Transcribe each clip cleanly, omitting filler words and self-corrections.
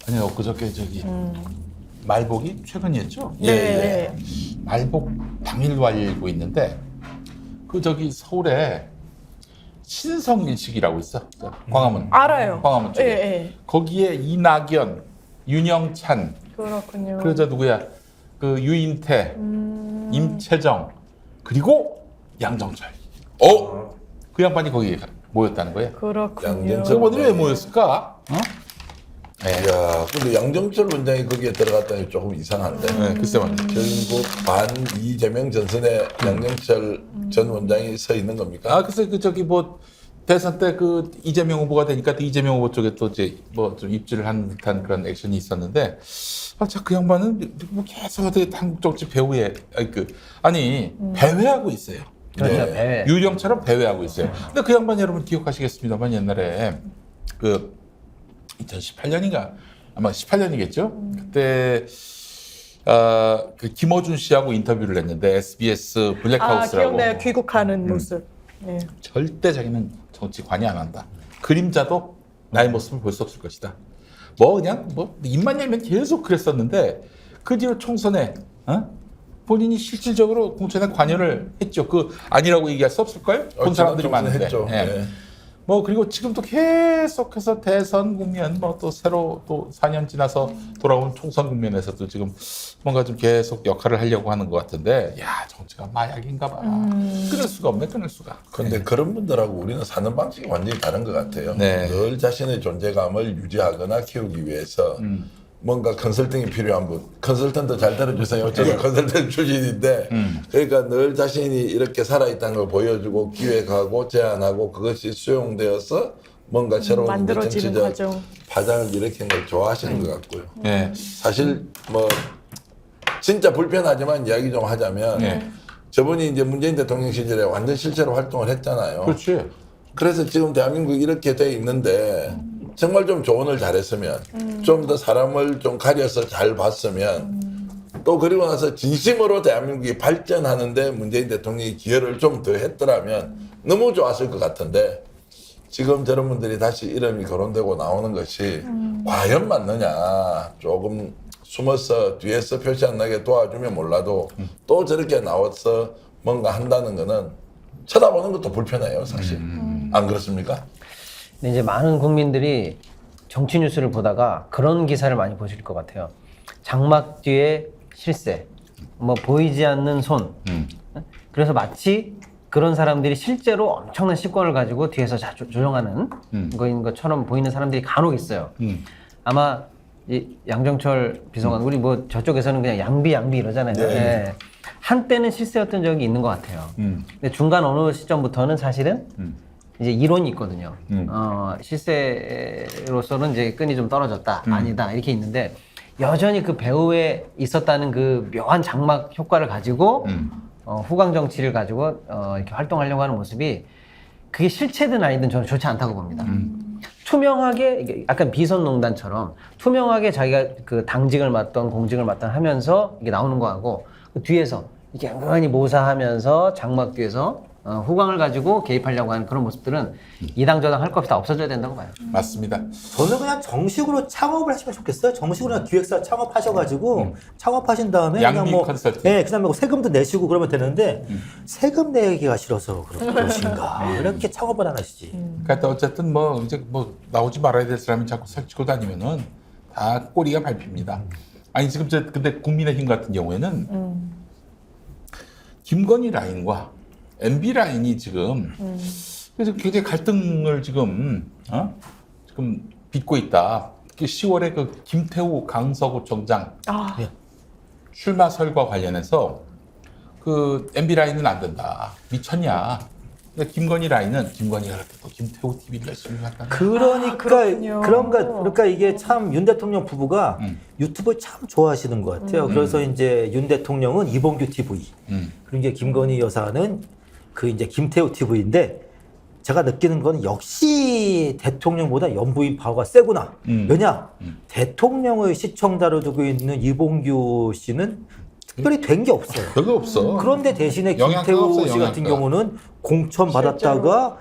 아니 엊그저께 저기 말복이 최근이었죠? 네. 말복 당일로 알고 있는데 그 저기 서울에 신성일식이라고 있어. 광화문. 알아요. 광화문 쪽에. 예, 예. 거기에 이낙연, 윤영찬, 그렇군요. 그러자 누구야? 그 유인태, 임채정 그리고 양정철. 그 양반이 거기에 모였다는 거예요. 그렇군요. 양정철. 저번에 왜 모였을까? 야, 근데 양정철 원장이 거기에 들어갔다니 조금 이상한데. 네, 글쎄 말이야. 결국 반 이재명 전선에 양정철 전 원장이 서 있는 겁니까? 아, 글쎄 그 저기 뭐 대선 때 그 이재명 후보가 되니까 또 이재명 후보 쪽에 또 이제 뭐 좀 입지를 한 듯한 그런 액션이 있었는데, 그 양반은 뭐 계속 어떻게 한국 정치 배우에 배회하고 있어요. 그렇죠, 네. 배회. 유령처럼 배회하고 있어요. 근데 그 양반 여러분 기억하시겠습니다만 옛날에 그 2018년인가 아마 18년이겠죠. 그때 그 김어준 씨하고 인터뷰를 했는데 SBS 블랙하우스라고. 기억나요. 귀국하는 모습. 네. 절대 자기는 정치 관여 안 한다. 그림자도 나의 모습을 볼 수 없을 것이다. 뭐 그냥 뭐 입만 열면 계속 그랬었는데 그 뒤로 총선에 본인이 실질적으로 공천에 관여를 했죠. 그 아니라고 얘기할 수 없을 거예요. 본 사람들이 많은데. 했죠. 예. 네. 뭐 그리고 지금도 계속해서 대선 국면 뭐 또 새로 또 4년 지나서 돌아온 총선 국면에서도 지금 뭔가 좀 계속 역할을 하려고 하는 것 같은데, 야 정치가 마약인가 봐. 끊을 수가 없네, 끊을 수가. 근데 그런 분들하고 우리는 사는 방식이 완전히 다른 것 같아요. 네. 늘 자신의 존재감을 유지하거나 키우기 위해서 뭔가 컨설팅이 필요한 분, 컨설턴트 잘 들어주세요. 저도 컨설턴트 출신인데, 그러니까 늘 자신이 이렇게 살아있다는 걸 보여주고 기획하고 제안하고 그것이 수용되어서 뭔가 새로운 만들어지는 정치적 과정. 파장을 일으키는 걸 좋아하시는 것 같고요. 네. 사실 뭐 진짜 불편하지만 이야기 좀 하자면 네. 저분이 이제 문재인 대통령 시절에 완전 실제로 활동을 했잖아요. 그렇지. 그래서 지금 대한민국이 이렇게 돼 있는데 정말 좀 조언을 잘했으면 좀 더 사람을 좀 가려서 잘 봤으면 또 그리고 나서 진심으로 대한민국이 발전하는데 문재인 대통령이 기여를 좀 더 했더라면 너무 좋았을 것 같은데 지금 저런 분들이 다시 이름이 거론되고 나오는 것이 과연 맞느냐. 조금 숨어서 뒤에서 표시 안 나게 도와주면 몰라도 또 저렇게 나와서 뭔가 한다는 거는 쳐다보는 것도 불편해요, 사실. 안 그렇습니까? 근데 이제 많은 국민들이 정치 뉴스를 보다가 그런 기사를 많이 보실 것 같아요. 장막 뒤에 실세, 뭐 보이지 않는 손. 그래서 마치 그런 사람들이 실제로 엄청난 실권을 가지고 뒤에서 조정하는 거인 것처럼 보이는 사람들이 간혹 있어요. 아마 이 양정철 비서관, 우리 뭐 저쪽에서는 그냥 양비 이러잖아요. 네. 네. 한때는 실세였던 적이 있는 것 같아요. 근데 중간 어느 시점부터는 사실은 이제 이론이 있거든요. 실세로서는 이제 끈이 좀 떨어졌다, 아니다 이렇게 있는데 여전히 그 배후에 있었다는 그 묘한 장막 효과를 가지고 후광 정치를 가지고 이렇게 활동하려고 하는 모습이 그게 실체든 아니든 저는 좋지 않다고 봅니다. 투명하게 이게 약간 비선농단처럼 투명하게 자기가 그 당직을 맡던 공직을 맡던 하면서 이게 나오는 거하고 그 뒤에서 이렇게 은근히 모사하면서 장막 뒤에서 후광을 가지고 개입하려고 하는 그런 모습들은 이당저당 할 것 없이 다 없어져야 된다고 봐요. 맞습니다. 저는 그냥 정식으로 창업을 하시면 좋겠어요. 정식으로 그냥 기획사 창업하셔가지고 창업하신 다음에 양비 그냥 뭐 컨설팅. 네, 그다음에 뭐 세금도 내시고 그러면 되는데 세금 내기가 싫어서 그러신가? 이렇게 창업을 안 하시지. 그러니까 어쨌든 뭐 이제 뭐 나오지 말아야 될 사람이 자꾸 설치고 다니면은 다 꼬리가 밟힙니다. 아니 지금 근데 국민의힘 같은 경우에는 김건희 라인과 MB 라인이 지금 그래서 굉장히 갈등을 지금 빚고 있다. 특히 10월에 그 김태우 강서구청장 출마설과 관련해서 그 MB 라인은 안 된다. 미쳤냐? 근데 김건희 라인은 김건희가 그렇게 또 김태우 TV를 열심히 한다. 그렇군요. 그러니까 이게 참 윤 대통령 부부가 유튜브 참 좋아하시는 것 같아요. 그래서 이제 윤 대통령은 이봉규 TV, 그리고 이제 김건희 여사는 그 이제 김태우 TV인데 제가 느끼는 건 역시 대통령보다 연부인 파워가 세구나. 왜냐? 대통령의 시청자로 두고 있는 이봉규 씨는 특별히 된 게 없어요. 별거 없어. 그런데 대신에 영향가가 김태우 없어요, 씨 같은 영향가. 경우는 공천 받았다가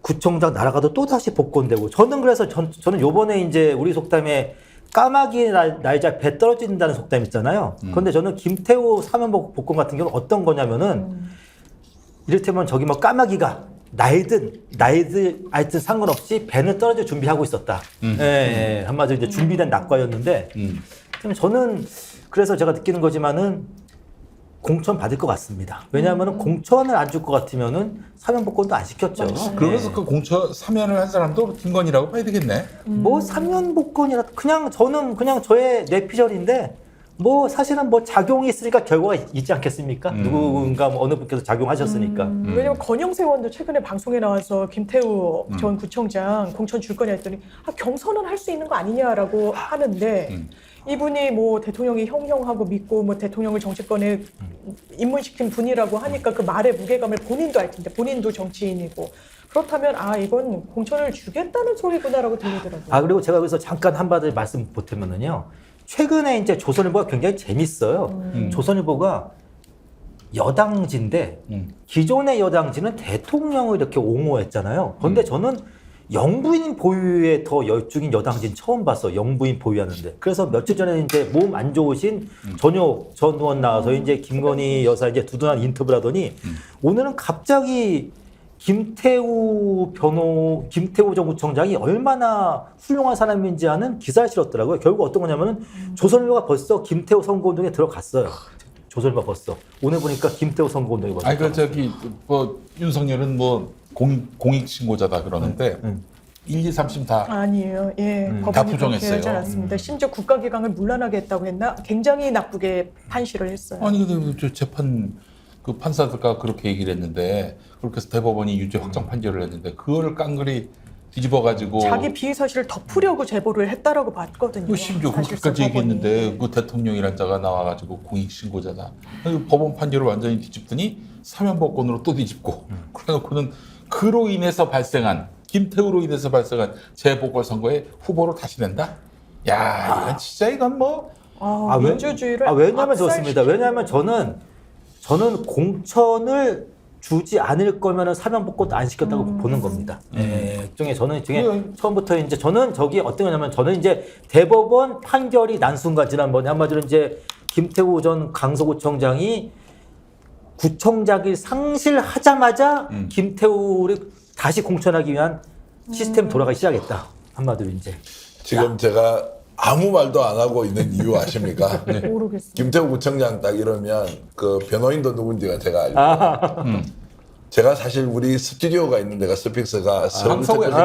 구청장 날아가도 또 다시 복권되고 저는 그래서 저는 요번에 이제 우리 속담에 까마귀 날자 배 떨어진다는 속담 있잖아요. 그런데 저는 김태호 사면복권 같은 경우는 어떤 거냐면은 이를테면 저기 뭐 까마귀가 나이든 하여튼 상관없이 배는 떨어질 준비하고 있었다. 예, 한마디로 이제 준비된 낙과였는데 저는 그래서 제가 느끼는 거지만은 공천 받을 것 같습니다. 왜냐하면 공천을 안 줄 것 같으면은 사면복권도 안 시켰죠. 그러면서 그 공천 사면을 한 사람도 김건희라고 봐야 되겠네. 뭐 사면복권이라 그냥 저는 그냥 저의 뇌피셜인데 뭐 사실은 뭐 작용이 있으니까 결과가 있지 않겠습니까? 누군가 뭐 어느 분께서 작용하셨으니까. 왜냐면 건영세 의원도 최근에 방송에 나와서 김태우 전 구청장 공천 줄 거냐 했더니 경선은 할 수 있는 거 아니냐라고 하는데 이분이 뭐 대통령이 형형하고 믿고 뭐 대통령을 정치권에 입문시킨 분이라고 하니까 그 말의 무게감을 본인도 알 텐데 본인도 정치인이고 그렇다면 이건 공천을 주겠다는 소리구나라고 들리더라고요. 그리고 제가 여기서 잠깐 한마디 말씀 보태면은요. 최근에 이제 조선일보가 굉장히 재밌어요. 조선일보가 여당지인데 기존의 여당지는 대통령을 이렇게 옹호했잖아요. 그런데 저는 영부인 보유에 더 열중인 여당지는 처음 봤어. 영부인 보유하는데. 그래서 며칠 전에 이제 몸 안 좋으신 전효 전 의원 나와서 이제 김건희 여사 이제 두둔한 인터뷰를 하더니 오늘은 갑자기 김태우 전 구청장이 얼마나 훌륭한 사람인지 하는 기사를 실었더라고요. 결국 어떤 거냐면은 조선일보가 벌써 김태우 선거운동에 들어갔어요. 조선일보 벌써. 오늘 보니까 김태우 선거운동에 벌써. 그 저기 뭐 윤석열은 뭐 공익 신고자다 그러는데 1, 2, 3심 다 아니에요. 예, 다 법원이 부정했어요. 그렇게 하지 않았습니다. 심지어 국가기강을 물러나게 했다고 했나? 굉장히 나쁘게 판시를 했어요. 아니 근데 저 재판 그 판사들과 그렇게 얘기를 했는데 그렇게 해서 대법원이 유죄 확정 판결을 했는데 그거를 깡그리 뒤집어 가지고 자기 비위 사실을 덮으려고 제보를 했다라고 봤거든요. 심지어 사실상 그렇게까지 법원이. 얘기했는데 그 대통령이란 자가 나와가지고 공익 신고자다. 법원 판결을 완전히 뒤집더니 사면복권으로 또 뒤집고 그래놓고는 그로 인해서 발생한 김태우로 인해서 발생한 재보궐선거에 후보로 다시 낸다. 야 이건 진짜 이건 뭐 민주주의를 왜냐하면 압살시키는 좋습니다. 왜냐하면 저는 공천을 주지 않을 거면은 사면복권도 안 시켰다고 보는 겁니다. 일종의 저는 처음부터 이제 저는 저기 어떤 거냐면 저는 이제 대법원 판결이 난 순간 지난번에 한마디로 이제 김태우 전 강서구청장이 구청장을 상실하자마자 김태우를 다시 공천하기 위한 시스템 돌아가기 시작했다. 한마디로 이제 지금 제가 아무 말도 안 하고 있는 이유 아십니까? 모르겠어요. 김태우 구청장 딱 이러면 그 변호인도 누군지가 제가 알고 제가 사실 우리 스튜디오가 있는 데가 스픽스가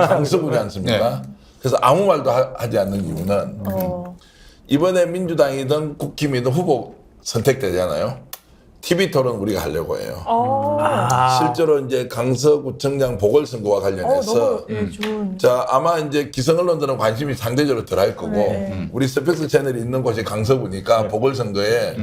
강서구지 않습니까? 네. 그래서 아무 말도 하지 않는 이유는 이번에 민주당이든 국힘이든 후보 선택되잖아요. TV 토론 우리가 하려고 해요. 실제로 이제 강서구청장 보궐선거와 관련해서 너무 좋은. 자 아마 이제 기성 언론들은 관심이 상대적으로 덜할 거고 우리 스펙스 채널이 있는 곳이 강서구니까 보궐선거에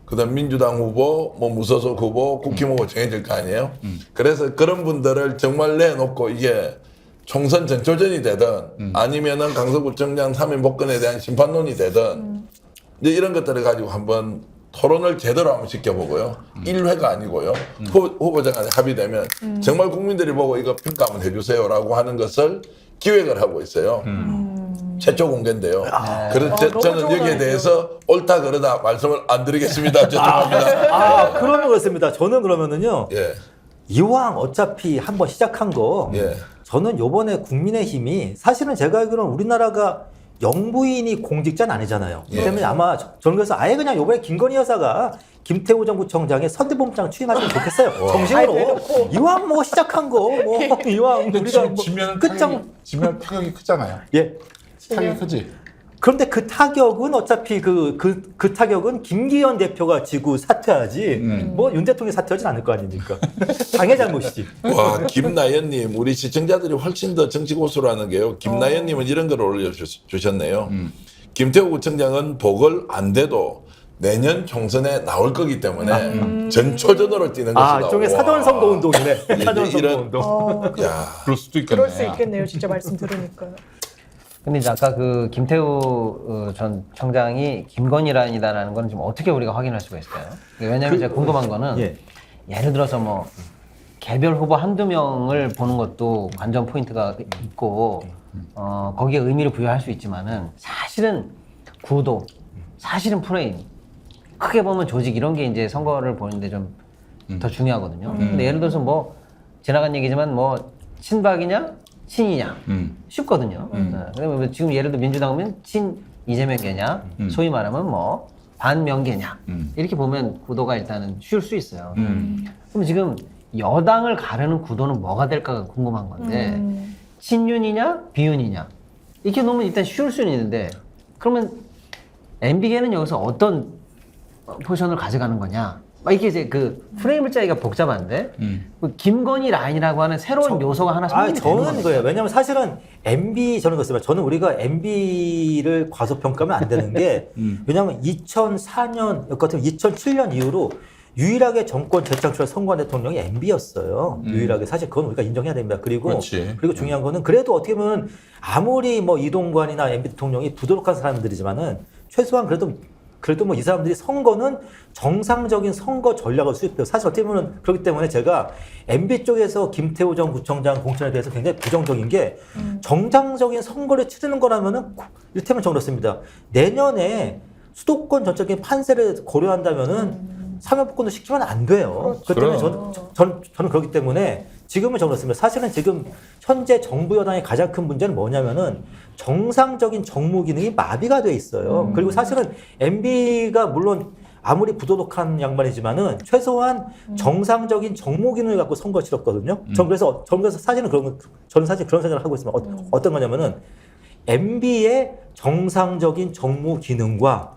그다음 민주당 후보, 뭐 무소속 후보, 국힘 후보 정해질 거 아니에요. 그래서 그런 분들을 정말 내놓고 이게 총선 전초전이 되든 아니면은 강서구청장 사면복권에 대한 심판론이 되든 이제 이런 것들을 가지고 한번 토론을 제대로 한번 시켜보고요. 1회가 아니고요. 후보자 간에 합의되면 정말 국민들이 보고 이거 평가 한번 해주세요라고 하는 것을 기획을 하고 있어요. 최초 공개인데요. 그래서 저는 여기에 좋은 대해서 옳다 그러다 말씀을 안 드리겠습니다. 죄송합니다. 그러면 그렇습니다. 저는 그러면은요. 예. 이왕 어차피 한번 시작한 거 예. 저는 요번에 국민의힘이 사실은 제가 알기로는 우리나라가 영부인이 공직자는 아니잖아요. 예. 때문에 아마 저는 그래서 아예 그냥 요번에 김건희 여사가 김태우 전 구청장의 선대본부장 취임하시면 좋겠어요. 정식으로. 대놓고. 이왕 뭐 시작한 거 뭐 이왕 근데 우리가 뭐 지면 끝장 지면 타격이 크잖아요. 예. 타격이 크지. 그런데 그 타격은 어차피 그 타격은 김기현 대표가 지고 사퇴하지 뭐 윤 대통령이 사퇴하진 않을 거 아닙니까? 당의 잘못이지. 와, 김나연님, 우리 시청자들이 훨씬 더 정치 고수라는 게요. 김나연님은 이런 걸 올려주셨네요. 김태우 구청장은 보궐 안 돼도 내년 총선에 나올 거기 때문에 전초전으로 뛰는 것이다. 일종의 사전선거 운동이네. 사전선거 이런- 운동. 야, 그럴 수도 있겠네. 그럴 수 있겠네요. 진짜 말씀 들으니까. 근데 이제 아까 그 김태우 전 청장이 김건희란이다라는 건 지금 어떻게 우리가 확인할 수가 있어요? 왜냐하면 제가 궁금한 거는 예를 들어서 뭐 개별 후보 한두 명을 보는 것도 관전 포인트가 있고 거기에 의미를 부여할 수 있지만은 사실은 구도, 사실은 프레임. 크게 보면 조직 이런 게 이제 선거를 보는데 좀 더 중요하거든요. 근데 예를 들어서 뭐 지나간 얘기지만 뭐 친박이냐 친이냐 쉽거든요. 그러면 지금 예를 들어 민주당이면 친 이재명계냐 소위 말하면 뭐 반명계냐 이렇게 보면 구도가 일단은 쉬울 수 있어요. 그럼 지금 여당을 가르는 구도는 뭐가 될까가 궁금한 건데 친윤이냐 비윤이냐 이렇게 놓으면 일단 쉬울 수는 있는데 그러면 MB계는 여기서 어떤 포지션을 가져가는 거냐? 막 이렇게 이제 그 프레임을 짜기가 복잡한데 그 김건희 라인이라고 하는 새로운 요소가 하나 성립이 되는 저는 겁니다. 그래요. 왜냐하면 사실은 MB 저는 그렇습니다. 저는 우리가 MB를 과소평가하면 안 되는 게 왜냐하면 2004년 같은 2007년 이후로 유일하게 정권 재창출한 선거한 대통령이 MB였어요. 유일하게 사실 그건 우리가 인정해야 됩니다. 그리고 중요한 거는 그래도 어떻게 보면 아무리 뭐 이동관이나 MB 대통령이 부도덕한 사람들이지만은 최소한 그래도 뭐 이 사람들이 선거는 정상적인 선거 전략을 수립해요. 사실 어떻게 보면 그렇기 때문에 제가 MB 쪽에서 김태우 전 구청장 공천에 대해서 굉장히 부정적인 게 정상적인 선거를 치르는 거라면은 이를테면 저는 그렇습니다. 내년에 수도권 전적인 판세를 고려한다면은 사면복권도 시키면 안 돼요. 그렇기 때문에 저는 그렇기 때문에 지금은 저는 그렇습니다. 사실은 지금 현재 정부 여당의 가장 큰 문제는 뭐냐면은 정상적인 정무 기능이 마비가 돼 있어요. 그리고 사실은 MB가 물론 아무리 부도덕한 양반이지만은 최소한 정상적인 정무 기능을 갖고 선거 치렀거든요. 저는 그래서 사실은 저는 사실 그런 생각을 하고 있습니다. 어떤 거냐면은 MB의 정상적인 정무 기능과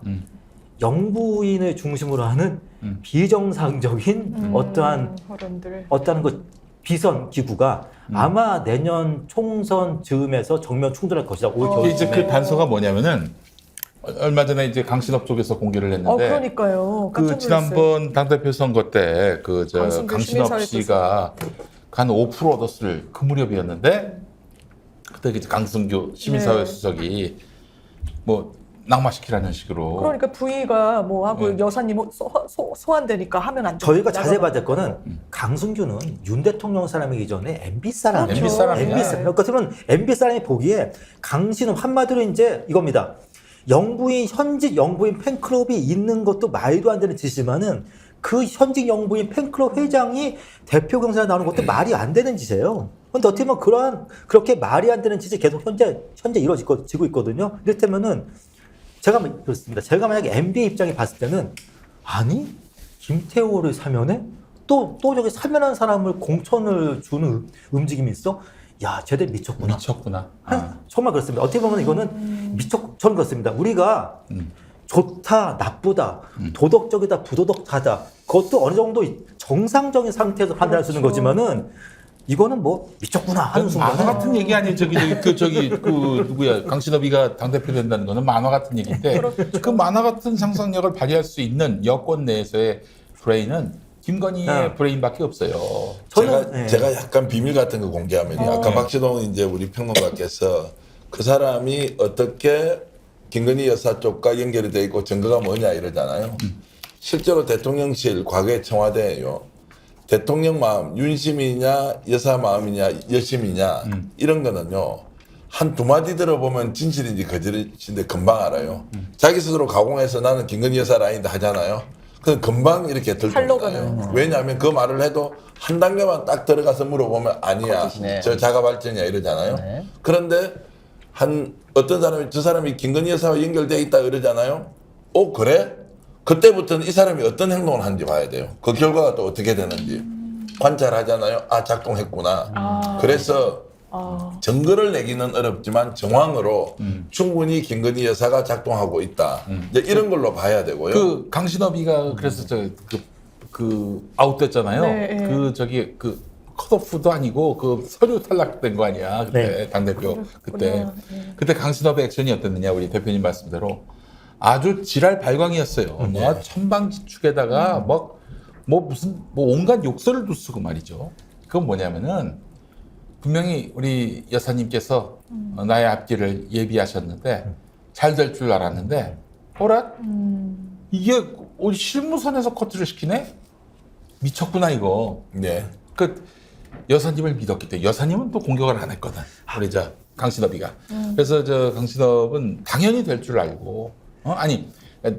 영부인을 중심으로 하는 비정상적인 어떠한 그 비선 기구가 아마 내년 총선 즈음에서 정면 충돌할 것이라고 이제 그 단서가 뭐냐면은 얼마 전에 이제 강신업 쪽에서 공개를 했는데 그러니까요. 그 지난번 당대표 선거 때 그 저 강승규 강신업 시민사회수석. 씨가 한 5% 얻었을 그 무렵이었는데 그때 이제 강승규 시민사회 네. 수석이 뭐 낙마시키라는 식으로 그러니까 부의가 뭐 하고 여사님 소환되니까 하면 안 돼. 저희가 자세히 봐야 될 거는 강승규는 윤 대통령 사람이기 전에 MB 사람이에요. MB 사람이야. MB 사람. 그러니까 그러면 MB 사람이 보기에 강신업 한마디로 이제 이겁니다. 현직 영부인 팬클럽이 있는 것도 말도 안 되는 짓이지만은 그 현직 영부인 팬클럽 회장이 대표 경선에 나오는 것도 말이 안 되는 짓이에요. 근데 어떻게 보면 그렇게 말이 안 되는 짓이 계속 현재 이루어지고 있거든요. 이를테면은 그렇습니다. 제가 만약에 MB의 입장에 봤을 때는 아니 김태호를 사면해? 또 저기 사면한 사람을 공천을 주는 움직임이 있어? 야, 쟤들 미쳤구나. 정말 그렇습니다. 어떻게 보면 이거는 저는 그렇습니다. 우리가 좋다, 나쁘다, 도덕적이다, 부도덕하다. 그것도 어느 정도 정상적인 상태에서 판단할 수 있는 거지만은 이거는 뭐 미쳤구나 하는 순간에 만화 같은 얘기 아니에요. 그 누구야 강신업이가 당대표 된다는 거는 만화 같은 얘기인데 그 만화 같은 상상력을 발휘할 수 있는 여권 내에서의 브레인은 김건희의 브레인밖에 없어요. 제가 약간 비밀 같은 거 공개하면요. 아까 박지동 이제 우리 평론가께서 그 사람이 어떻게 김건희 여사 쪽과 연결이 돼 있고 증거가 뭐냐 이러잖아요. 실제로 대통령실 과거의 청와대예요. 대통령 마음, 윤심이냐, 여사 마음이냐, 여심이냐, 이런 거는요, 한 두 마디 들어보면 진실인지 거짓인지 금방 알아요. 자기 스스로 가공해서 나는 김건희 여사 라인이다 하잖아요. 그럼 금방 이렇게 들통나요. 왜냐하면 그 말을 해도 한 단계만 딱 들어가서 물어보면 아니야, 저 자가 발전이야 이러잖아요. 그런데 어떤 사람이 저 사람이 김건희 여사와 연결돼 있다 이러잖아요. 그래? 그때부터는 이 사람이 어떤 행동을 하는지 봐야 돼요. 그 결과가 또 어떻게 되는지 관찰하잖아요. 작동했구나. 그래서 증거를 내기는 어렵지만 정황으로 충분히 김건희 여사가 작동하고 있다. 이제 이런 걸로 봐야 되고요. 그 강신업이가 그래서 아웃됐잖아요. 네. 그 컷오프도 아니고 그 서류 탈락된 거 아니야 그때 당대표 그때 강신업의 액션이 어땠느냐 우리 대표님 말씀대로 아주 지랄 발광이었어요. 뭐 천방지축에다가 무슨 온갖 욕설을 쓰고 말이죠. 그건 뭐냐면은 분명히 우리 여사님께서 나의 앞길을 예비하셨는데 잘 될 줄 알았는데 이게 우리 실무선에서 커트를 시키네? 미쳤구나 이거. 네. 그 여사님을 믿었기 때문에 여사님은 또 공격을 안 했거든. 우리 강신업이가. 그래서 강신업은 당연히 될 줄 알고 아니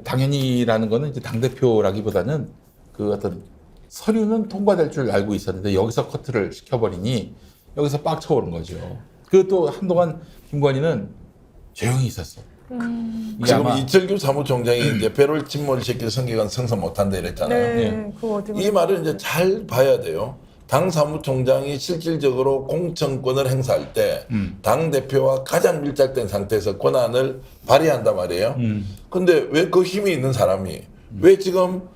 당연히라는 거는 이제 당 대표라기보다는 그 어떤 서류는 통과될 줄 알고 있었는데 여기서 커트를 시켜버리니 여기서 빡쳐오른 거죠. 그 또 한동안 김건희는 조용히 있었어. 이게 지금 아마 이철규 사무총장이 이제 배를 침몰시킬 성격은 성사 못한다 이랬잖아요. 네, 예. 그거 어디 이 말을 이제 잘 봐야 돼요. 당 사무총장이 실질적으로 공천권을 행사할 때 당 대표와 가장 밀착된 상태에서 권한을 발휘한단 말이에요. 근데 왜 그 힘이 있는 사람이 왜 지금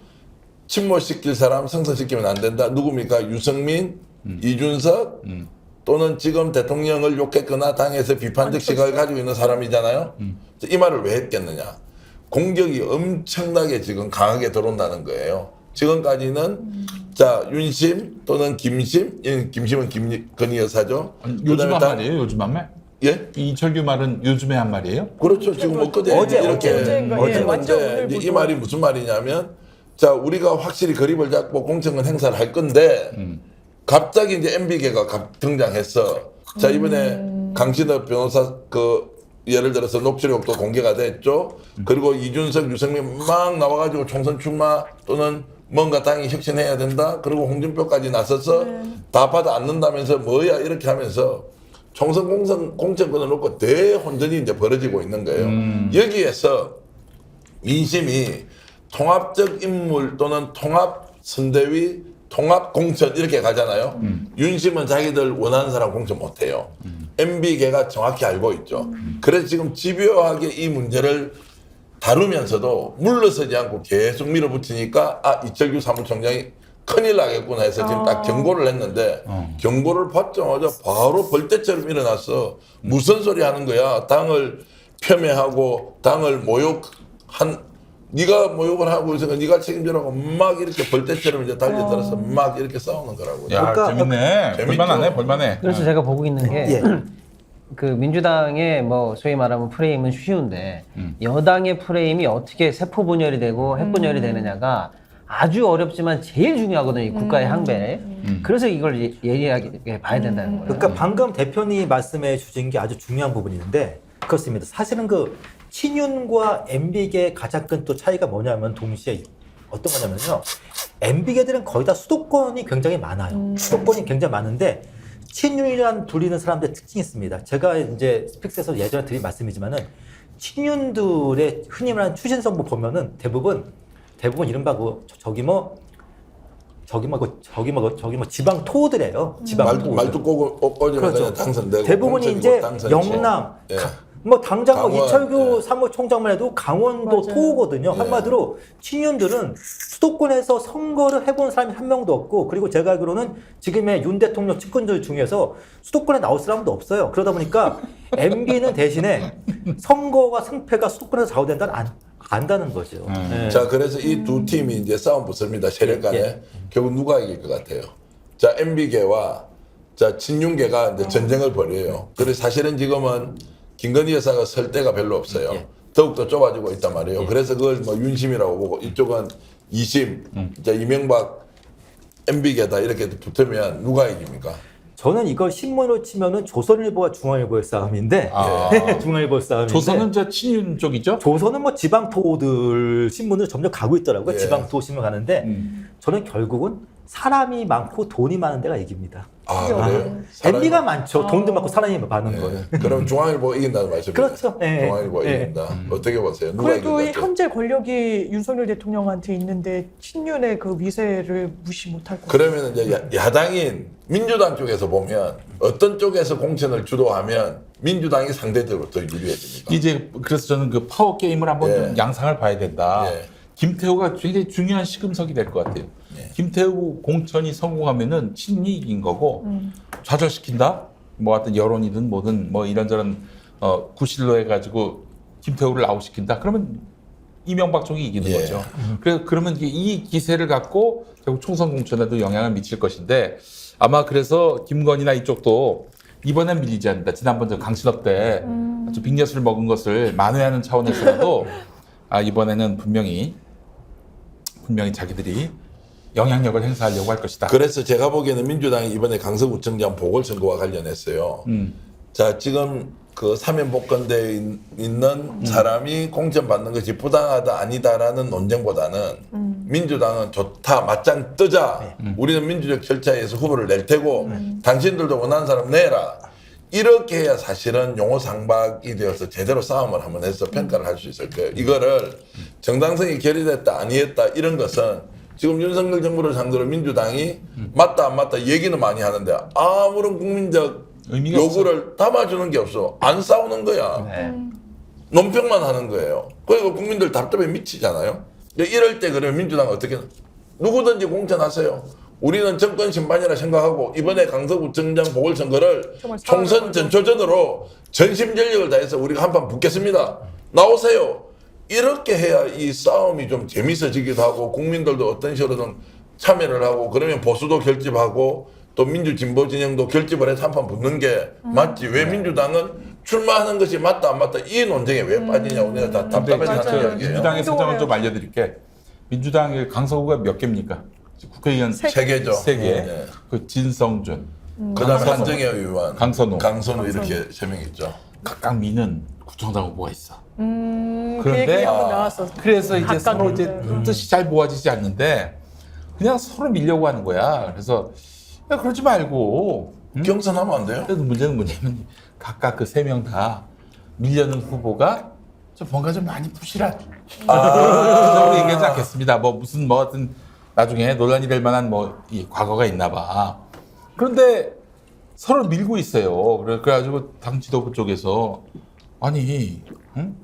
침몰시킬 사람 성사시키면 안 된다? 누굽니까? 유승민, 이준석 또는 지금 대통령을 욕했거나 당에서 비판적 시각을 가지고 있는 사람이잖아요. 이 말을 왜 했겠느냐? 공격이 엄청나게 지금 강하게 들어온다는 거예요. 지금까지는 자 윤심 또는 김심, 김심은 김건희 여사죠. 요즘 한 그다음에 말이에요. 요즘 한 말? 예? 이철규 말은 요즘에 한 말이에요? 그렇죠. 지금 엊그제 어제, 이렇게 어제인가? 예, 완전 오늘 이제 이 보도. 말이 무슨 말이냐면 자 우리가 확실히 그립을 잡고 공천권 행사를 할 건데 갑자기 이제 MB계가 등장했어. 자 이번에 강신업 변호사 그 예를 들어서 녹취록도 공개가 됐죠. 그리고 이준석, 유승민 막 나와가지고 총선 출마 또는 뭔가 당이 혁신해야 된다. 그리고 홍준표까지 나서서 다 받아 안는다면서 뭐야 이렇게 하면서 총선 공천권을 놓고 대혼전이 이제 벌어지고 있는 거예요. 여기에서 민심이 통합적 인물 또는 통합 선대위, 통합 공천 이렇게 가잖아요. 윤심은 자기들 원하는 사람 공천 못해요. MB계가 정확히 알고 있죠. 그래서 지금 집요하게 이 문제를 다루면서도 물러서지 않고 계속 밀어붙이니까 아 이철규 사무총장이 큰일 나겠구나 해서 지금 딱 경고를 했는데 경고를 받자마자 바로 벌떼처럼 일어났어. 무슨 소리 하는 거야. 당을 폄훼하고 당을 모욕한 네가 모욕을 하고 있으니까 네가 책임지라고 막 이렇게 벌떼처럼 이제 달려들어서 막 이렇게 싸우는 거라고요. 야 그러니까 재밌네. 재밌죠? 볼만하네. 볼만해. 그래서 제가 보고 있는 게 예. 그 민주당의 뭐 소위 말하면 프레임은 쉬운데 여당의 프레임이 어떻게 세포 분열이 되고 핵 분열이 되느냐가 아주 어렵지만 제일 중요하거든요. 이 국가의 항배. 그래서 이걸 예리하게 봐야 된다는 거예요. 그러니까 방금 대표님이 말씀해 주신 게 아주 중요한 부분이 있는데 그렇습니다. 사실은 그 친윤과 MB계의 가장 큰 또 차이가 뭐냐면 동시에 어떤 거냐면요. MB계들은 거의 다 수도권이 굉장히 많아요. 수도권이 굉장히 많은데 친윤이란 불리는 사람들의 특징이 있습니다. 제가 이제 스픽스에서 예전에 드린 말씀이지만은 친윤들의 흔히 말하는 추신 정보 보면은 대부분 이른바 그 저기 뭐 지방 토들이에요. 지방 토. 말도 꼬지면 그렇죠. 당선되고 대부분이 공천이고 이제 당선이고. 영남, 예. 뭐 당장 뭐 강원, 이철규 예. 사무총장만 해도 강원도 맞아요. 토거든요. 예. 한마디로 친윤들은 수도권에서 선거를 해본 사람이 한 명도 없고 그리고 제가 알기로는 지금의 윤 대통령 측근들 중에서 수도권에 나올 사람도 없어요. 그러다 보니까 MB는 대신에 선거와 승패가 수도권에서 좌우된다는 안다는 거죠. 예. 자, 그래서 이 두 팀이 이제 싸움 붙습니다. 세력 간에. 예. 결국 누가 이길 것 같아요? 자, MB계와 자, 친윤계가 이제 전쟁을 벌여요. 그래서 사실은 지금은 김건희 여사가 설 데가 별로 없어요. 예. 더욱더 좁아지고 있단 말이에요. 그래서 그걸 뭐 윤심이라고 보고 이쪽은 이심, 자, 이명박 MB계다 이렇게 붙으면 누가 이깁니까? 저는 이걸 신문으로 치면은 조선일보와 중앙일보의 싸움인데 아. 중앙일보 싸움인데 조선은 저 친윤 쪽이죠? 조선은 뭐 지방토들 신문을 점점 가고 있더라고요. 예. 지방토 신문 가는데 저는 결국은 사람이 많고 돈이 많은 데가 이깁니다. 아, 그래요? MB가 많죠. 돈도 많고 사람이 많은 거예요. 그럼 중앙일보가 이긴다는 말씀이죠? 그렇죠. 예. 중앙일보가 예. 이긴다. 어떻게 보세요? 누가 이길 그래도 것 이 같아요? 현재 권력이 윤석열 대통령한테 있는데 친윤의 그 위세를 무시 못할 것 같아요. 그러면 이제 야당인 민주당 쪽에서 보면 어떤 쪽에서 공천을 주도하면 민주당이 상대적으로 더 유리해집니까? 이제 그래서 저는 그 파워 게임을 한번 예. 좀 양상을 봐야 된다. 예. 김태우가 굉장히 중요한 시금석이 될 것 같아요. 예. 김태우 공천이 성공하면은 친이 이긴 거고 좌절시킨다. 뭐 하여튼 여론이든 뭐든 뭐 이런저런 구실로 해가지고 김태우를 아웃시킨다. 그러면 이명박 쪽이 이기는 예. 거죠. 그래서 그러면 이 기세를 갖고 결국 총선 공천에도 영향을 미칠 것인데 아마 그래서 김건희나 이쪽도 이번엔 밀리지 않는다. 지난번 저 강신업 때 아주 빅엿을 먹은 것을 만회하는 차원에서라도 아 이번에는 분명히 자기들이 영향력을 행사하려고 할 것이다. 그래서 제가 보기에는 민주당이 이번에 강서구청장 보궐선거와 관련했어요. 자, 지금 그 사면복권대에 있는 사람이 공천받는 것이 부당하다 아니다라는 논쟁보다는 민주당은 좋다 맞짱 뜨자 우리는 민주적 절차에서 후보를 낼 테고 당신들도 원하는 사람 내라 이렇게 해야 사실은 용어 상박이 되어서 제대로 싸움을 한번 해서 평가를 할 수 있을 거예요. 이거를 정당성이 결여됐다 아니했다 이런 것은 지금 윤석열 정부를 상대로 민주당이 맞다 안 맞다 얘기는 많이 하는데 아무런 국민적 의미가 요구를 담아주는 게 없어. 안 싸우는 거야. 논평만 하는 거예요. 그리고 국민들 답답해 미치잖아요. 이럴 때 그러면 민주당은 어떻게 누구든지 공천하세요. 우리는 정권 심판이라 생각하고 이번에 강서구청장 보궐선거를 정말 총선 전초전으로 전심전력을 다해서 우리가 한판 붙겠습니다. 나오세요. 이렇게 해야 이 싸움이 좀 재밌어지기도 하고 국민들도 어떤 식으로든 참여를 하고 그러면 보수도 결집하고 또 민주 진보 진영도 결집을 해서 한판 붙는 게 맞지. 왜 민주당은 출마하는 것이 맞다 안 맞다 이 논쟁에 왜 빠지냐고 내가 다 답답해서 맞아요. 하는 이야기예요. 민주당의 사정을 좀 알려드릴게. 민주당의 강서구가 몇 개입니까? 국회의원 세 개죠. 3개. 네. 그 진성준, 그다음 강선우, 한정혜 의원, 강선우. 이렇게 3명 있죠. 각각 미는 구청장 후보가 있어. 그 그런데 얘기 한번 나왔어. 그래서 이제 각각 서로 이제 있는데. 뜻이 잘 모아지지 않는데 그냥 서로 밀려고 하는 거야. 그래서 야, 그러지 말고. 응? 경선하면 안 돼요? 그래도 문제는 뭐냐면 각각 그 3명 다 밀려는 후보가 좀 뭔가 좀 많이 푸시라. 그렇다고 얘기하지 않겠습니다. 뭐 무슨 뭐 하여튼 나중에 논란이 될 만한 뭐 이 과거가 있나 봐. 그런데 서로 밀고 있어요. 그래가지고 당 지도부 쪽에서 아니, 응?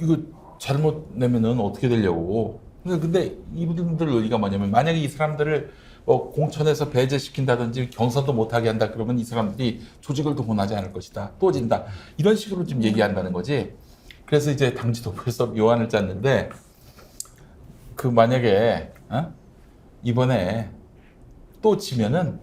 이거 잘못 내면은 어떻게 되려고. 근데 이분들 논리가 뭐냐면 만약에 이 사람들을 뭐 공천에서 배제시킨다든지 경선도 못하게 한다 그러면 이 사람들이 조직을 동원하지 않을 것이다. 또 진다. 이런 식으로 지금 얘기한다는 거지. 그래서 이제 당 지도부에서 묘안을 짰는데 그 만약에 이번에 또 지면은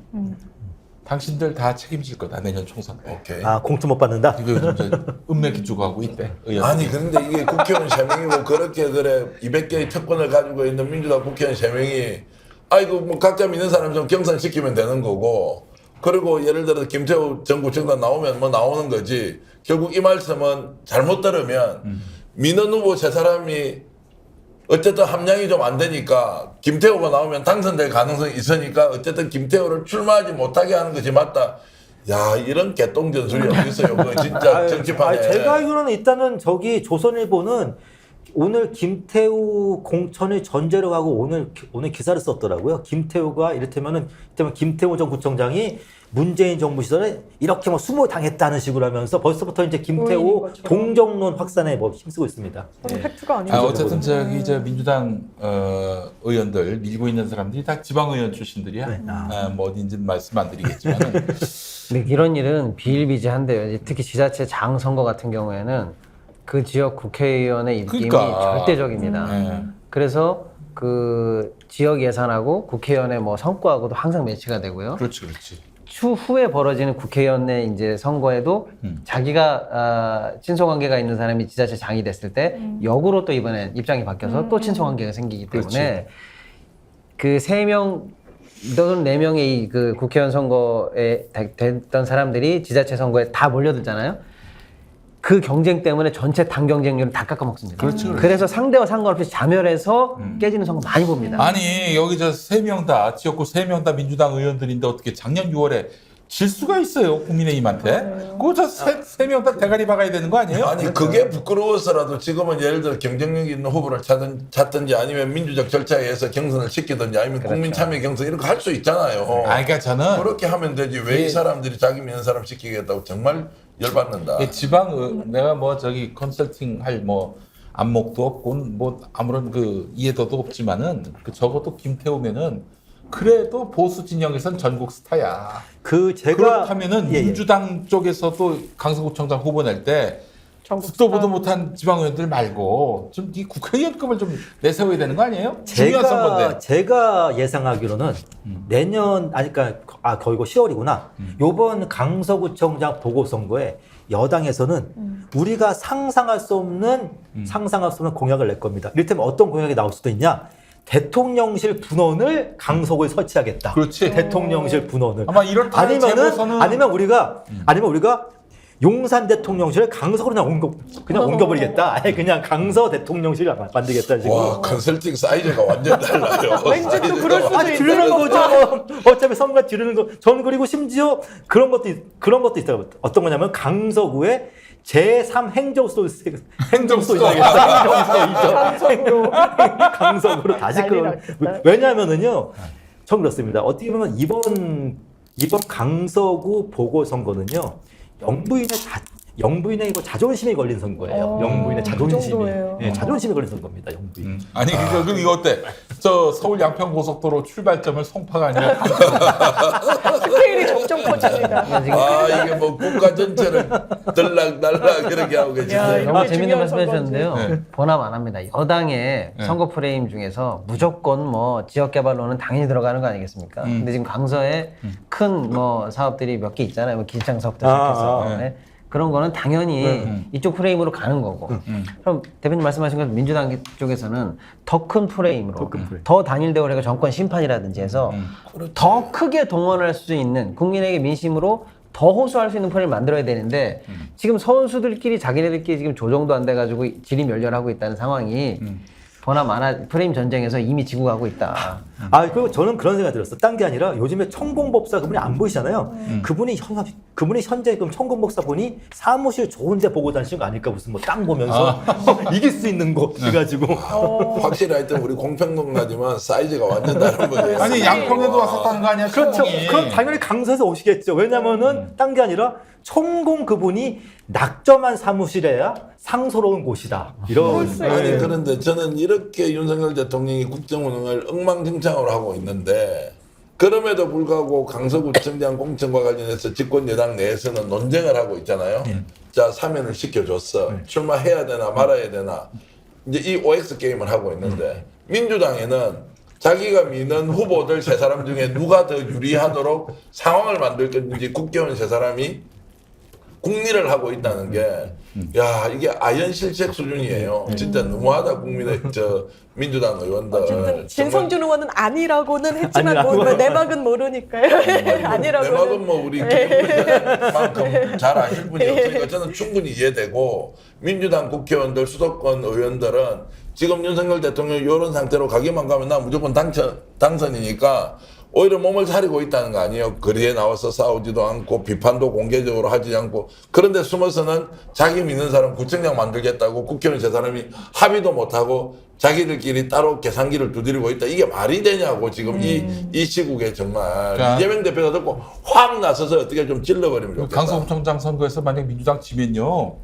당신들 다 책임질 거다 내년 총선 때. 오케이. 아, 공천 못 받는다? 이거 요즘 저 은맥 기주고 하고 있대. 의원들이. 아니 근데 이게 국회의원 3명이고 그렇게 그래 200개의 특권을 가지고 있는 민주당 국회의원 3명이 아이고 뭐 각자 믿는 사람 좀 경선시키면 되는 거고 그리고 예를 들어 김태우 전 구청장 나오면 뭐 나오는 거지 결국 이 말씀은 잘못 들으면 민원 후보 세 사람이 어쨌든 함량이 좀 안 되니까 김태우가 나오면 당선될 가능성이 있으니까 어쨌든 김태우를 출마하지 못하게 하는 것이 맞다. 야 이런 개똥전술이 어디 있어요. 그거 진짜 정치판에. 제가 알기로는 일단은 저기 조선일보는 오늘 김태우 공천을 전제로 하고 오늘 기사를 썼더라고요. 김태우가 이를테면 김태우 전 구청장이 문재인 정부 시절에 이렇게 뭐 수모 당했다는 식으로 하면서 벌써부터 이제 의원인 김태우 것처럼. 동정론 확산에 뭐 힘쓰고 있습니다. 저는 팩트가 아니죠. 어쨌든 저기 저 민주당 의원들 밀고 있는 사람들이 다 지방의원 출신들이야. 네. 뭐 어딘지 말씀 안 드리겠지만 근데 이런 일은 비일비재한데요. 특히 지자체 장 선거 같은 경우에는 그 지역 국회의원의 입김이 그러니까. 절대적입니다. 그래서 그 지역 예산하고 국회의원의 뭐 성과하고도 항상 매치가 되고요. 그렇지. 추후에 벌어지는 국회의원의 이제 선거에도 자기가 친소관계가 있는 사람이 지자체 장이 됐을 때 역으로 또 이번에 입장이 바뀌어서 또 친소관계가 생기기 때문에 그 3명 또는 4명의 이 그 국회의원 선거에 됐던 사람들이 지자체 선거에 다 몰려들잖아요. 그 경쟁 때문에 전체 당 경쟁률을 다 깎아먹습니다. 그래서 상대와 상관없이 자멸해서 깨지는 선거 많이 봅니다. 아니 여기 저 3명 다 지역구 3명 다 민주당 의원들인데 어떻게 작년 6월에 질 수가 있어요 국민의힘한테? 그거 저 3명 다 대가리 박아야 되는 거 아니에요? 아니 그게 부끄러워서라도 지금은 예를 들어 경쟁력 있는 후보를 찾든지 아니면 민주적 절차에 의해서 경선을 시키든지 아니면 국민 참여 경선 이런 거 할 수 있잖아요. 그러니까 저는 그렇게 하면 되지 왜 이 사람들이 자기 믿는 사람 시키겠다고 정말 열받는다. 내가 뭐 저기 컨설팅 할 뭐 안목도 없고 뭐 아무런 그 이해도도 없지만은 그 적어도 김태우면은 그래도 보수 진영에선 전국 스타야. 제가 그렇다면은 예. 민주당 쪽에서도 강서구청장 후보 낼 때 듣도 보도 못한 지방의원들 말고 좀 이 국회의원급을 좀 내세워야 되는 거 아니에요? 중요한 선거인데. 제가 예상하기로는 내년 그러니까 거의 10월이구나. 요번 강서구청장 보궐선거에 여당에서는 우리가 상상할 수 없는 공약을 낼 겁니다. 이를테면 어떤 공약이 나올 수도 있냐? 대통령실 분원을 강서구에 설치하겠다. 그렇지. 대통령실 분원을. 아마 이럴 때 재보선은 아니면 우리가 용산 대통령실을 강서로 그냥 옮겨버리겠다. 아예 그냥 강서 대통령실을 만들겠다 지금. 와 컨설팅 사이즈가 완전 달라요. 왠지 또 사이즈가 그럴 수도 완전 지르는 거죠. 어차피 선거 지르는 거. 전 그리고 심지어 그런 것도 있어요. 어떤 거냐면 강서구에 제3 행정소 강서구로. 강서구로 다시 난리 끌어. 났겠다. 왜냐하면은요, 전 그렇습니다. 어떻게 보면 이번 강서구 보궐선거는요, 영부인의 이거 자존심이 걸린 선거예요. 영부인의 그 자존심이. 정도예요. 예, 자존심이 걸린 선거입니다. 영부인. 아니 그럼 이거 어때? 저 서울 양평 고속도로 출발점을 송파가 아니라 스케일이 점점 커집니다. 아 이게 뭐 국가 전체를 들락날락 이렇게 하고 야, 계시네요. 이거 정말 재밌는 중요한 말씀 해주셨는데요. 네. 번함 안 합니다. 여당의 선거 프레임 중에서 무조건 뭐 지역개발로는 당연히 들어가는 거 아니겠습니까? 근데 지금 강서에 큰 뭐 사업들이 몇 개 있잖아요. 뭐 기창 사업도 시작해서. 네. 그런 거는 당연히 이쪽 프레임으로 가는 거고. 그럼 대표님 말씀하신 것처럼 민주당 쪽에서는 더 큰 프레임으로, 더 단일 대우lega 정권 심판이라든지 해서 더 크게 동원할 수 있는 국민에게 민심으로 더 호소할 수 있는 프레임을 만들어야 되는데 지금 선수들끼리 자기네들끼리 지금 조정도 안 돼가지고 질이 멸렬하고 있다는 상황이 번함 안 하, 프레임 전쟁에서 이미 지고 가고 있다. 그리고 저는 그런 생각이 들었어. 딴 게 아니라 요즘에 천공법사 그분이 안 보이잖아요. 그분이 현재 그럼 천공법사분이 사무실 좋은데 보고 다니시는 거 아닐까? 무슨 뭐 땅 보면서 이길 수 있는 거 해가지고. 확실히 하여튼 우리 공평동라지만 사이즈가 완전 다른 거예요. 아니 양평에도 왔었다는 거 아니야? 그렇죠. 천공이. 그럼 당연히 강서에서 오시겠죠. 왜냐면은 딴 게 아니라 천공 그분이 낙점한 사무실에야 상서로운 곳이다. 이런. 아니 그런데 저는 이렇게 윤석열 대통령이 국정 운영을 엉망진창으로 하고 있는데 그럼에도 불구하고 강서구청장 공천과 관련해서 집권 여당 내에서는 논쟁을 하고 있잖아요. 자 사면을 시켜줬어. 출마해야 되나 말아야 되나. 이제 이 OX 게임을 하고 있는데 민주당에는 자기가 미는 후보들 세 사람 중에 누가 더 유리하도록 상황을 만들 건지 국회의원 세 사람이 국리를 하고 있다는 게, 야, 이게 아연실책 수준이에요. 진짜 너무하다, 민주당 의원들. 어쨌든 진성준 의원은 아니라고는 했지만 아니라고. 뭐 내막은 모르니까요. 아니라고는. 내막은 뭐 우리 김만큼 잘 아실 분이 없으니까 저는 충분히 이해되고, 민주당 국회의원들, 수도권 의원들은 지금 윤석열 대통령이 이런 상태로 가기만 가면 나 무조건 당선이니까 오히려 몸을 사리고 있다는 거 아니에요. 거리에 나와서 싸우지도 않고 비판도 공개적으로 하지 않고 그런데 숨어서는 자기 믿는 사람 구청장 만들겠다고 국회의원 세 사람이 합의도 못하고 자기들끼리 따로 계산기를 두드리고 있다. 이게 말이 되냐고 지금 이 시국에 정말 그러니까 이재명 대표가 듣고 확 나서서 어떻게 좀 찔러버리면 좋겠다. 강서구청장 선거에서 만약 민주당 지면요.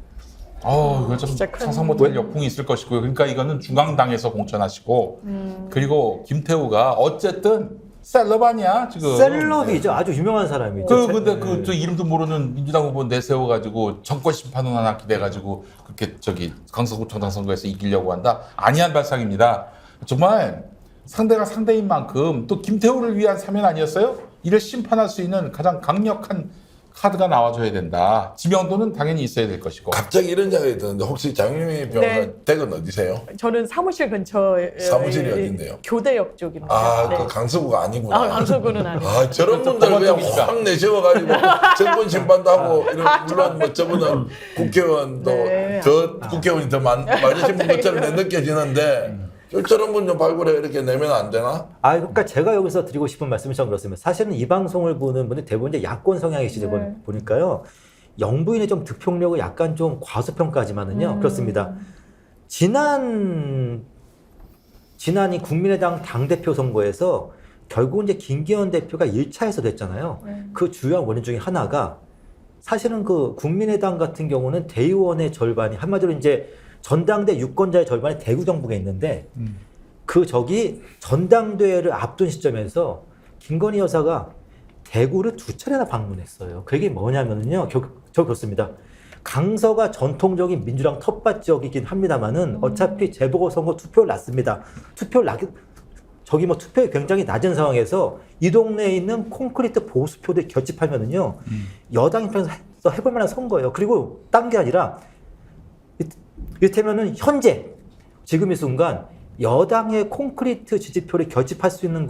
이거 좀 진짜 큰- 상상 못할 역풍이 있을 것이고요. 그러니까 이거는 중앙당에서 공천하시고 그리고 김태우가 어쨌든 셀럽 아니야 지금. 셀럽이죠. 아주 유명한 사람이죠. 근데 저 이름도 모르는 민주당 후보 내세워가지고 정권 심판원 하나 기대가지고 그렇게 강서구청장 선거에서 이기려고 한다. 아니한 발상입니다. 정말 상대가 상대인 만큼 또 김태우를 위한 사면 아니었어요? 이를 심판할 수 있는 가장 강력한 카드가 나와줘야 된다. 지명도는 당연히 있어야 될 것이고. 갑자기 이런 생각이 드는데 혹시 장유미 변호사 네. 댁은 어디세요? 저는 사무실 근처에 사무실이 어딘데요? 교대역 쪽입니다. 아, 네. 그 강서구가 아니구나. 강서구는 아니에요. 아, 저런 분들 그냥 확 내세워가지고 정권 심판도 하고 물론 뭐 저분은 국회의원도 네. 저 국회의원이 더 많으신 분 것처럼 느껴지는데 저런 분 좀 발굴해 이렇게 내면 안 되나? 그러니까 제가 여기서 드리고 싶은 말씀이 좀 그렇습니다. 사실은 이 방송을 보는 분이 대부분 이제 야권 성향이시다 네. 보니까요. 영부인의 좀 득표력을 약간 좀 과소평가하지만은요. 그렇습니다. 지난이 국민의당 당대표 선거에서 결국 이제 김기현 대표가 1차에서 됐잖아요. 그 주요한 원인 중에 하나가 사실은 그 국민의당 같은 경우는 대의원의 절반이 한마디로 이제 전당대 유권자의 절반이 대구 경북에 있는데 전당대회를 앞둔 시점에서 김건희 여사가 대구를 2차례나 방문했어요. 그게 뭐냐면요. 저 그렇습니다. 강서가 전통적인 민주당 텃밭 지역이긴 합니다만은 어차피 재보궐선거 투표를 났습니다. 투표율이 굉장히 낮은 상황에서 이 동네에 있는 콘크리트 보수표들 결집하면은요. 여당 입장에서 해볼 만한 선거예요. 그리고 딴 게 아니라 이를테면은 현재 지금 이 순간 여당의 콘크리트 지지표를 결집할 수 있는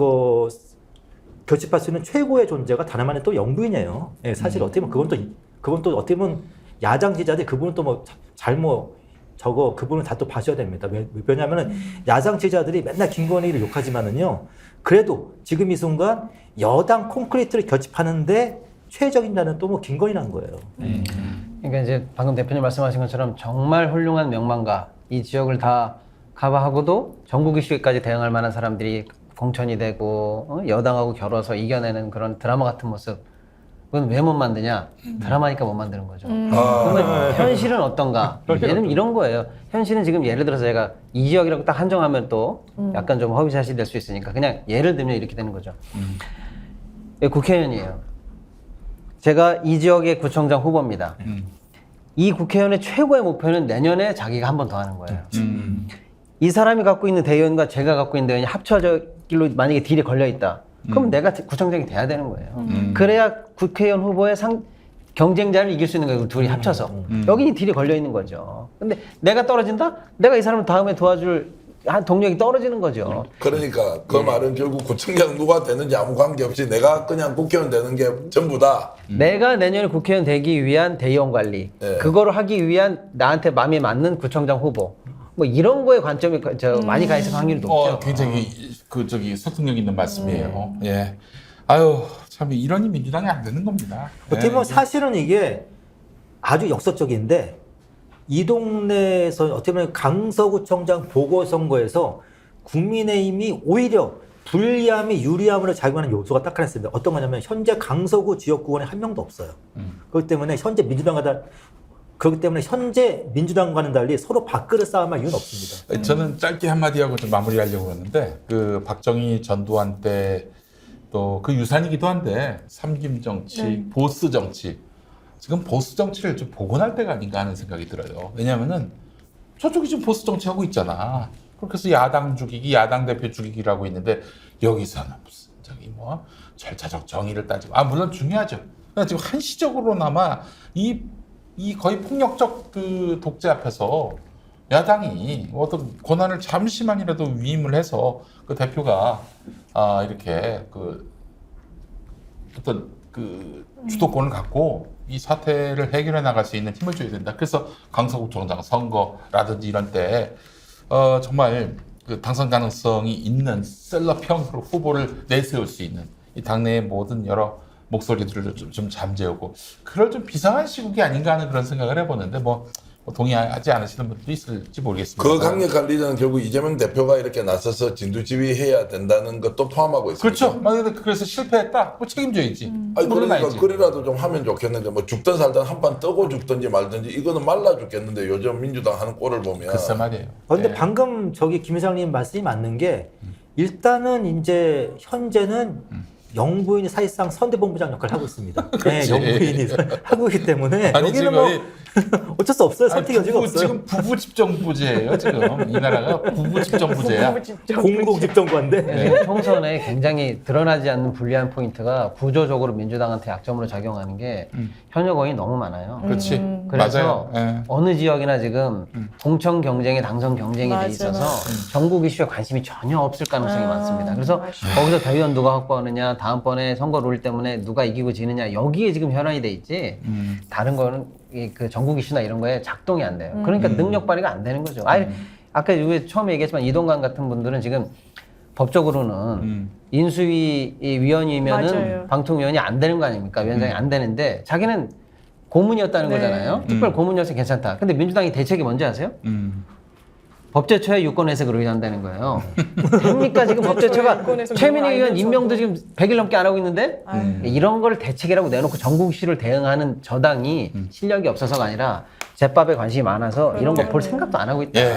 최고의 존재가 단 하나는 또 영부인이에요. 예, 사실 어떻게 보면 그건 또 어떻게 보면 야당 지지자들이 그분은 또 뭐 잘못 저거 그분은 다 또 봐셔야 됩니다. 왜냐하면은 야당 지지자들이 맨날 김건희를 욕하지만은요. 그래도 지금 이 순간 여당 콘크리트를 결집하는데 최적인 자는 또 뭐 김건희라는 거예요. 그러니까 이제 방금 대표님 말씀하신 것처럼 정말 훌륭한 명망가, 이 지역을 다 커버하고도 전국 이슈에까지 대응할 만한 사람들이 공천이 되고 여당하고 겨뤄서 이겨내는 그런 드라마 같은 모습, 그건 왜 못 만드냐? 드라마니까 못 만드는 거죠. 그러면 현실은 어떤가? 얘는 이런 거예요. 현실은 지금 예를 들어서 제가 이 지역이라고 딱 한정하면 또 약간 좀 허위사실이 될 수 있으니까 그냥 예를 들면 이렇게 되는 거죠. 국회의원이에요. 제가 이 지역의 구청장 후보입니다. 이 국회의원의 최고의 목표는 내년에 자기가 한 번 더 하는 거예요. 이 사람이 갖고 있는 대의원과 제가 갖고 있는 대의원이 합쳐졌길로 만약에 딜이 걸려 있다. 그럼 내가 구청장이 돼야 되는 거예요. 그래야 국회의원 후보의 경쟁자를 이길 수 있는 거예요. 둘이 합쳐서. 여기 딜이 걸려 있는 거죠. 근데 내가 떨어진다? 내가 이 사람을 다음에 도와줄 동력이 떨어지는 거죠. 그러니까 그 말은 결국 구청장 누가 되는지 아무 관계없이 내가 그냥 국회의원 되는 게 전부다. 내가 내년에 국회의원 되기 위한 대의원 관리, 그거를 하기 위한 나한테 마음에 맞는 구청장 후보, 뭐 이런 거에 관점이 많이 가 있을 확률이 높죠. 굉장히 소통력 있는 말씀이에요. 예. 아유, 참 이러니 민주당이 안 되는 겁니다. 어떻게 보면 사실은 이게 아주 역설적인데 이 동네에서 어떻게 보면 강서구청장 보궐선거에서 국민의힘이 오히려 불리함이 유리함으로 작용하는 요소가 딱 하나 있습니다. 어떤 거냐면 현재 강서구 지역구원에 한 명도 없어요. 그렇기 때문에 현재 민주당과는 달리 서로 밥그릇 싸움할 이유는 없습니다. 저는 짧게 한마디 하고 좀 마무리하려고 했는데 그 박정희 전두환 때 또 그 유산이기도 한데 삼김 정치, 보스 정치, 지금 보스 정치를 좀 복원할 때가 아닌가 하는 생각이 들어요. 왜냐하면은 저쪽이 지금 보스 정치 하고 있잖아. 그렇게 해서 야당 죽이기, 야당 대표 죽이기라고 있는데 여기서는 무슨 뭐 절차적 정의를 따지고 물론 중요하죠. 그러나 지금 한시적으로나마 이 거의 폭력적 그 독재 앞에서 야당이 어떤 권한을 잠시만이라도 위임을 해서 그 대표가 이렇게 그 어떤 그 주도권을 갖고 이 사태를 해결해 나갈 수 있는 힘을 줘야 된다. 그래서 강서구청장 선거라든지 이런 때 정말 그 당선 가능성이 있는 셀럽형 후보를 내세울 수 있는 이 당내의 모든 여러 목소리들을 좀 잠재우고 그럴 좀 비상한 시국이 아닌가 하는 그런 생각을 해보는데 뭐 동의하지 않으시는 분들도 있을지 모르겠습니다. 그 강력한 리더는 결국 이재명 대표가 이렇게 나서서 진두지휘해야 된다는 것도 포함하고 있습니다. 그렇죠. 만약에 그래서 실패했다, 뭐 책임져야지. 아니 그러니까 물러나야지. 그래라도 좀 하면 좋겠는데 뭐 죽든 살든 한 판 뜨고 죽든지 말든지 이거는 말라 죽겠는데 요즘 민주당 하는 꼴을 보면 글쎄 말이에요. 근데 예. 방금 김 회장님 말씀이 맞는 게 일단은 이제 현재는 영부인이 사실상 선대본부장 역할을 하고 있습니다. 네, 영부인이 하고 있기 때문에 아니, 여기는 지금 뭐 어쩔 수 없어요. 선택 여지가 없어요. 지금 부부 집정부제예요. 지금 이 나라가 부부 집정부제야. 공공집정부인데 지금 총선에 굉장히 드러나지 않는 불리한 포인트가 구조적으로 민주당한테 약점으로 작용하는 게 현역 의원이 너무 많아요. 그렇지. 그래서 맞아요. 예. 어느 지역이나 지금 공천 경쟁에 당선 경쟁이 돼 있어서 전국 이슈에 관심이 전혀 없을 가능성이 많습니다. 그래서 거기서 대의원 누가 확보하느냐, 다음번에 선거 룰 때문에 누가 이기고 지느냐, 여기에 지금 현안이 돼 있지 다른 거는 그 전국 이슈나 이런 거에 작동이 안 돼요. 그러니까 능력 발휘가 안 되는 거죠. 아까 처음에 얘기했지만 이동관 같은 분들은 지금 법적으로는 인수위 위원이면은 맞아요. 방통위원이 안 되는 거 아닙니까? 위원장이 안 되는데 자기는 고문이었다는 거잖아요. 특별 고문이어서 괜찮다. 근데 민주당이 대책이 뭔지 아세요? 법제처의 유권 해석을 의한다는 거예요. 됩니까? 지금 법제처가 유권 해석 최민희 의원 알면서도. 임명도 지금 100일 넘게 안 하고 있는데 이런 걸 대책이라고 내놓고 전국 이슈를 대응하는 저당이 실력이 없어서가 아니라 제밥에 관심이 많아서 이런 거 볼 생각도 안 하고 있다. 예.